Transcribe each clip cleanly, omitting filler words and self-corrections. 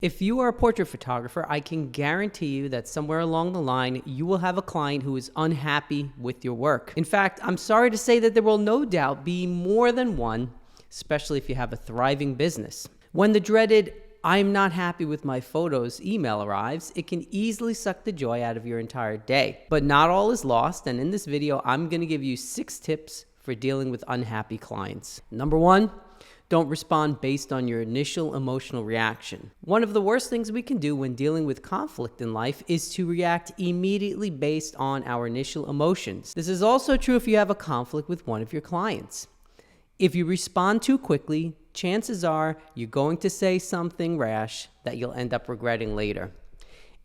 If you are a portrait photographer, I can guarantee you that somewhere along the line, you will have a client who is unhappy with your work. In fact, I'm sorry to say that there will no doubt be more than one, especially if you have a thriving business. When the dreaded "I'm not happy with my photos" email arrives, it can easily suck the joy out of your entire day. But not all is lost, and in this video, I'm going to give you 6 tips for dealing with unhappy clients. Number 1, don't respond based on your initial emotional reaction. One of the worst things we can do when dealing with conflict in life is to react immediately based on our initial emotions. This is also true if you have a conflict with one of your clients. If you respond too quickly, chances are you're going to say something rash that you'll end up regretting later.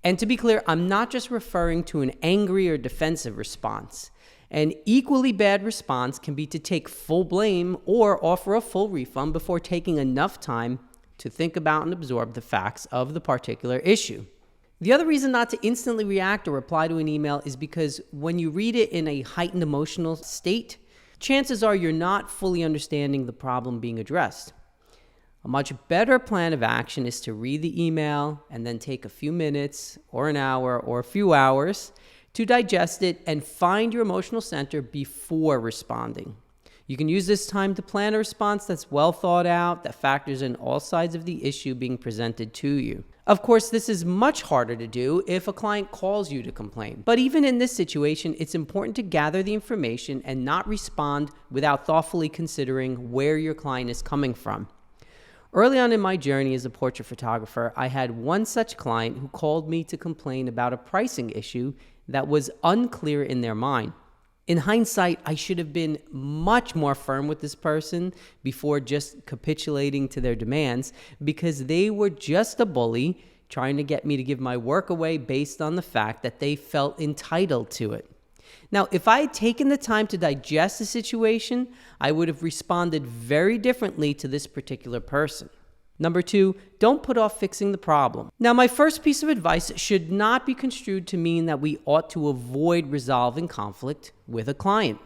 And to be clear, I'm not just referring to an angry or defensive response. An equally bad response can be to take full blame or offer a full refund before taking enough time to think about and absorb the facts of the particular issue. The other reason not to instantly react or reply to an email is because when you read it in a heightened emotional state, chances are you're not fully understanding the problem being addressed. A much better plan of action is to read the email and then take a few minutes or an hour or a few hours to digest it and find your emotional center before responding. You can use this time to plan a response that's well thought out, that factors in all sides of the issue being presented to you. Of course, this is much harder to do if a client calls you to complain. But even in this situation, it's important to gather the information and not respond without thoughtfully considering where your client is coming from. Early on in my journey as a portrait photographer, I had one such client who called me to complain about a pricing issue that was unclear in their mind. In hindsight, I should have been much more firm with this person before just capitulating to their demands, because they were just a bully trying to get me to give my work away based on the fact that they felt entitled to it. Now, if I had taken the time to digest the situation, I would have responded very differently to this particular person. Number 2, don't put off fixing the problem. Now, my first piece of advice should not be construed to mean that we ought to avoid resolving conflict with a client.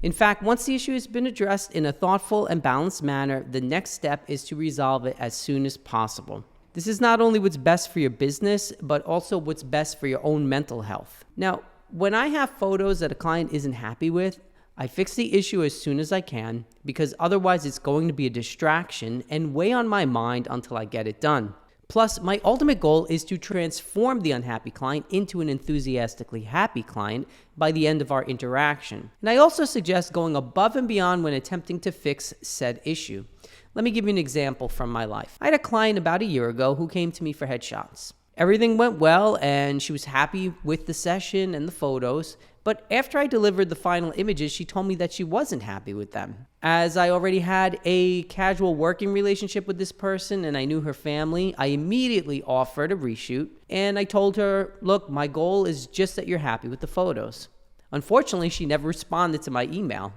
In fact, once the issue has been addressed in a thoughtful and balanced manner, the next step is to resolve it as soon as possible. This is not only what's best for your business, but also what's best for your own mental health. Now, when I have photos that a client isn't happy with, I fix the issue as soon as I can, because otherwise it's going to be a distraction and weigh on my mind until I get it done. Plus, my ultimate goal is to transform the unhappy client into an enthusiastically happy client by the end of our interaction. And I also suggest going above and beyond when attempting to fix said issue. Let me give you an example from my life. I had a client about a year ago who came to me for headshots. Everything went well and she was happy with the session and the photos, but after I delivered the final images, she told me that she wasn't happy with them. As I already had a casual working relationship with this person and I knew her family, I immediately offered a reshoot, and I told her, look, my goal is just that you're happy with the photos. Unfortunately, she never responded to my email.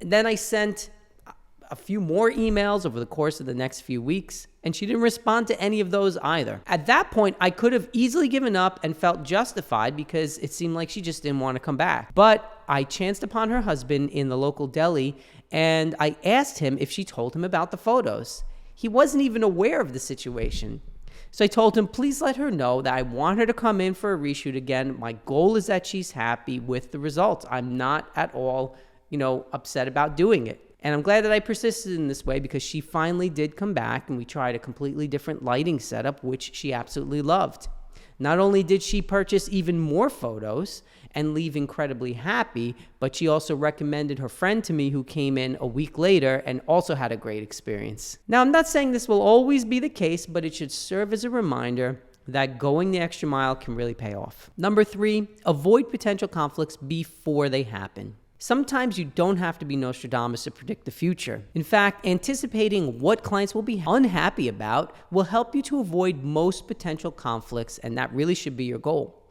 Then I sent a few more emails over the course of the next few weeks, and she didn't respond to any of those either. At that point, I could have easily given up and felt justified because it seemed like she just didn't want to come back. But I chanced upon her husband in the local deli, and I asked him if she told him about the photos. He wasn't even aware of the situation. So I told him, please let her know that I want her to come in for a reshoot again. My goal is that she's happy with the results. I'm not at all, upset about doing it. And I'm glad that I persisted in this way, because she finally did come back and we tried a completely different lighting setup, which she absolutely loved. Not only did she purchase even more photos and leave incredibly happy, but she also recommended her friend to me, who came in a week later and also had a great experience. Now, I'm not saying this will always be the case, but it should serve as a reminder that going the extra mile can really pay off. Number 3, avoid potential conflicts before they happen. Sometimes you don't have to be Nostradamus to predict the future. In fact, anticipating what clients will be unhappy about will help you to avoid most potential conflicts, and that really should be your goal.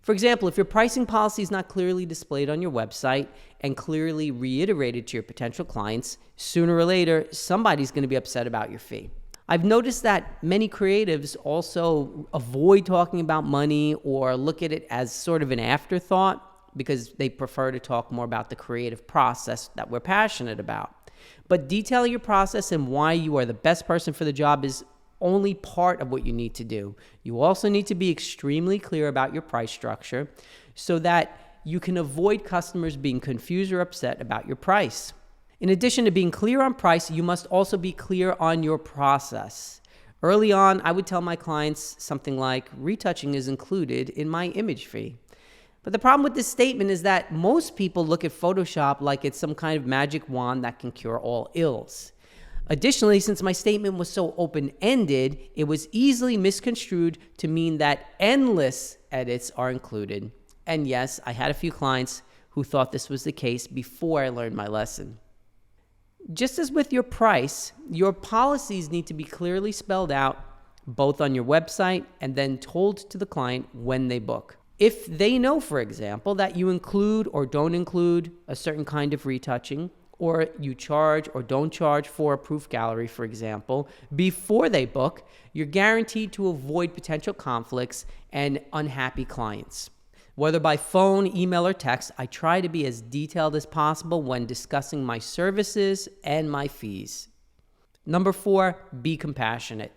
For example, if your pricing policy is not clearly displayed on your website and clearly reiterated to your potential clients, sooner or later, somebody's going to be upset about your fee. I've noticed that many creatives also avoid talking about money or look at it as sort of an afterthought, because they prefer to talk more about the creative process that we're passionate about. But detailing your process and why you are the best person for the job is only part of what you need to do. You also need to be extremely clear about your price structure so that you can avoid customers being confused or upset about your price. In addition to being clear on price, you must also be clear on your process. Early on, I would tell my clients something like, retouching is included in my image fee. But the problem with this statement is that most people look at Photoshop like it's some kind of magic wand that can cure all ills. Additionally, since my statement was so open-ended, it was easily misconstrued to mean that endless edits are included. And yes, I had a few clients who thought this was the case before I learned my lesson. Just as with your price, your policies need to be clearly spelled out both on your website and then told to the client when they book. If they know, for example, that you include or don't include a certain kind of retouching, or you charge or don't charge for a proof gallery, for example, before they book, you're guaranteed to avoid potential conflicts and unhappy clients. Whether by phone, email, or text, I try to be as detailed as possible when discussing my services and my fees. Number 4, be compassionate.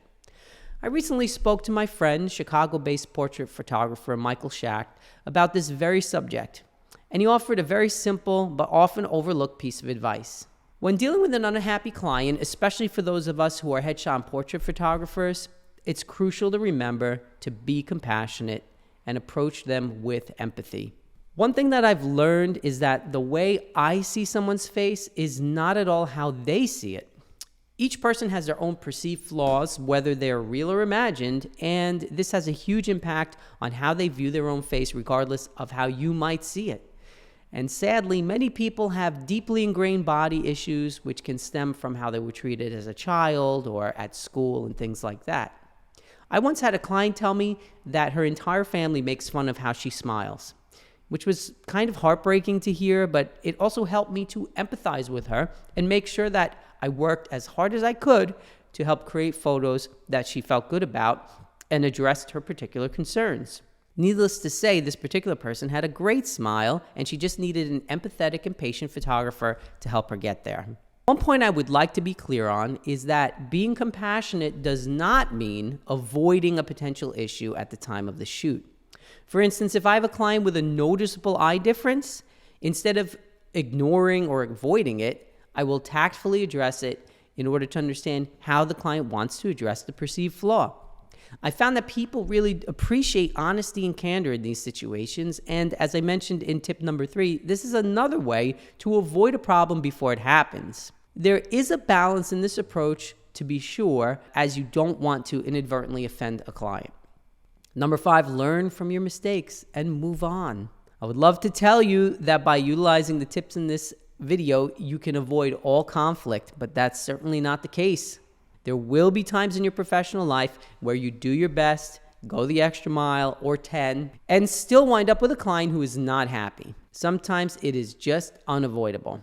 I recently spoke to my friend, Chicago-based portrait photographer Michael Schacht, about this very subject, and he offered a very simple but often overlooked piece of advice. When dealing with an unhappy client, especially for those of us who are headshot and portrait photographers, it's crucial to remember to be compassionate and approach them with empathy. One thing that I've learned is that the way I see someone's face is not at all how they see it. Each person has their own perceived flaws, whether they're real or imagined, and this has a huge impact on how they view their own face, regardless of how you might see it. And sadly, many people have deeply ingrained body issues, which can stem from how they were treated as a child or at school and things like that. I once had a client tell me that her entire family makes fun of how she smiles, which was kind of heartbreaking to hear, but it also helped me to empathize with her and make sure that I worked as hard as I could to help create photos that she felt good about and addressed her particular concerns. Needless to say, this particular person had a great smile, and she just needed an empathetic and patient photographer to help her get there. One point I would like to be clear on is that being compassionate does not mean avoiding a potential issue at the time of the shoot. For instance, if I have a client with a noticeable eye difference, instead of ignoring or avoiding it, I will tactfully address it in order to understand how the client wants to address the perceived flaw. I found that people really appreciate honesty and candor in these situations, and as I mentioned in tip number 3, this is another way to avoid a problem before it happens. There is a balance in this approach, to be sure, as you don't want to inadvertently offend a client. Number 5, learn from your mistakes and move on. I would love to tell you that by utilizing the tips in this video, you can avoid all conflict, but that's certainly not the case. There will be times in your professional life where you do your best, go the extra mile or 10, and still wind up with a client who is not happy. Sometimes it is just unavoidable.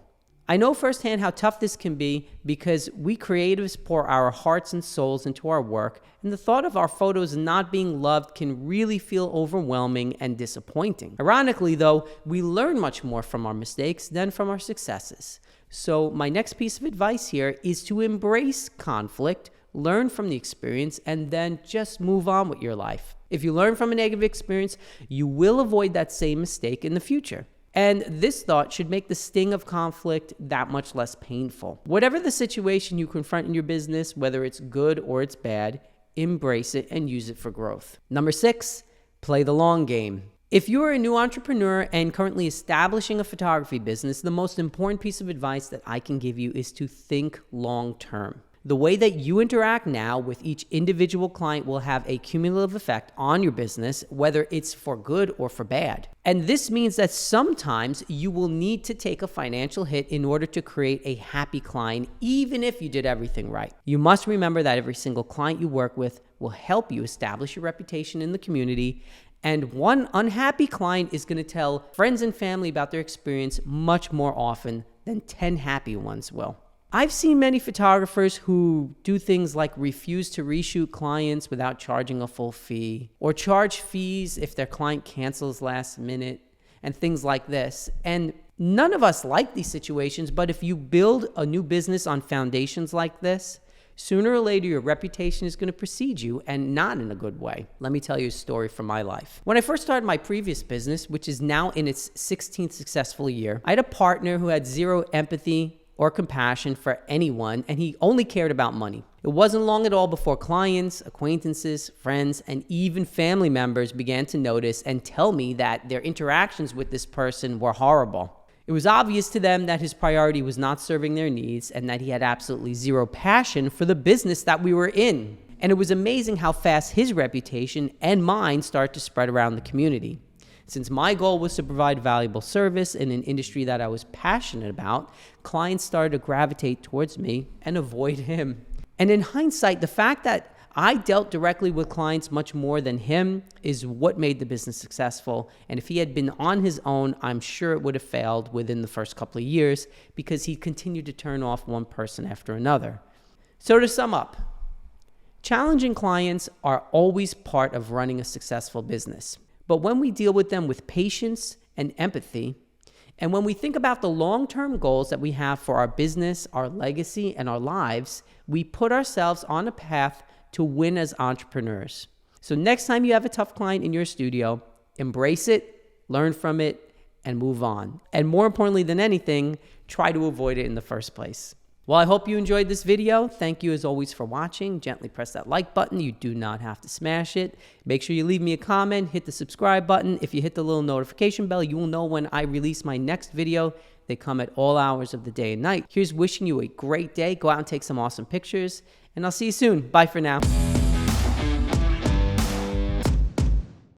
I know firsthand how tough this can be because we creatives pour our hearts and souls into our work, and the thought of our photos not being loved can really feel overwhelming and disappointing. Ironically, though, we learn much more from our mistakes than from our successes. So my next piece of advice here is to embrace conflict, learn from the experience, and then just move on with your life. If you learn from a negative experience, you will avoid that same mistake in the future. And this thought should make the sting of conflict that much less painful. Whatever the situation you confront in your business, whether it's good or it's bad, embrace it and use it for growth. Number 6, play the long game. If you are a new entrepreneur and currently establishing a photography business, the most important piece of advice that I can give you is to think long term. The way that you interact now with each individual client will have a cumulative effect on your business, whether it's for good or for bad. And this means that sometimes you will need to take a financial hit in order to create a happy client, even if you did everything right. You must remember that every single client you work with will help you establish your reputation in the community. And one unhappy client is going to tell friends and family about their experience much more often than 10 happy ones will. I've seen many photographers who do things like refuse to reshoot clients without charging a full fee, or charge fees if their client cancels last minute, and things like this. And none of us like these situations, but if you build a new business on foundations like this, Sooner or later, your reputation is going to precede you, and not in a good way. Let me tell you a story from my life. When I first started my previous business, which is now in its 16th successful year, I had a partner who had zero empathy or compassion for anyone, and he only cared about money. It wasn't long at all before clients, acquaintances, friends, and even family members began to notice and tell me that their interactions with this person were horrible. It was obvious to them that his priority was not serving their needs and that he had absolutely zero passion for the business that we were in. And it was amazing how fast his reputation and mine started to spread around the community. Since my goal was to provide valuable service in an industry that I was passionate about, clients started to gravitate towards me and avoid him. And in hindsight, the fact that I dealt directly with clients much more than him is what made the business successful. And if he had been on his own, I'm sure it would have failed within the first couple of years because he continued to turn off one person after another. So to sum up, challenging clients are always part of running a successful business. But when we deal with them with patience and empathy, and when we think about the long-term goals that we have for our business, our legacy, and our lives, we put ourselves on a path to win as entrepreneurs. So next time you have a tough client in your studio, embrace it, learn from it, and move on. And more importantly than anything, try to avoid it in the first place. Well, I hope you enjoyed this video. Thank you as always for watching. Gently press that like button. You do not have to smash it. Make sure you leave me a comment, hit the subscribe button. If you hit the little notification bell, you will know when I release my next video. They come at all hours of the day and night. Here's wishing you a great day. Go out and take some awesome pictures, and I'll see you soon. Bye for now.